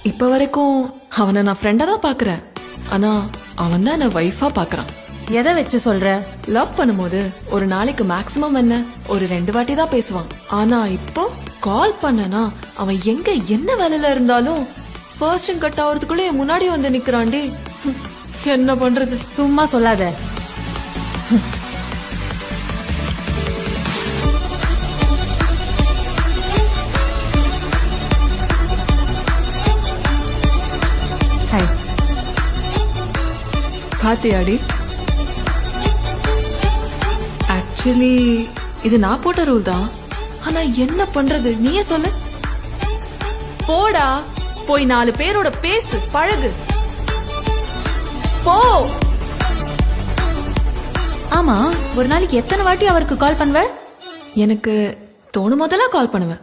இப்ப வரைக்கும் அவனை நான் ஃப்ரெண்டா தான் பாக்குறேன். ஆனா அவன் தான் என்ன வைஃபா பாக்குறான். எதை வச்சு சொல்ற? லவ் பண்ணும்போது ஒரு நாளைக்கு மேக்ஸிமம் என்ன ஒரு 2 வாட்டி தான் பேசுவான். ஆனா இப்போ கால் பண்ணனா அவன் எங்க என்ன வேலையில இருந்தாலும் ஃபர்ஸ்ட் ரிங் கட் ஆகிறதுக்குள்ள என் முன்னாடி வந்து நிக்கிறான்டி. என்ன பண்றது? சும்மா சொல்லாத. ஹாய். பாத்தியாடி, ஆக்சுவலி இது நான் போட்ட ரூல் தான். ஆனா என்ன பண்றது நீயே சொல்லு. போடா, போய் 4 பேரோட பேசு, பழகு, போ. ஆமா, ஒரு நாளைக்கு எத்தனை வாட்டி அவருக்கு கால் பண்ணுவ? எனக்கு தோணும் போதெல்லாம் கால் பண்ணுவேன்.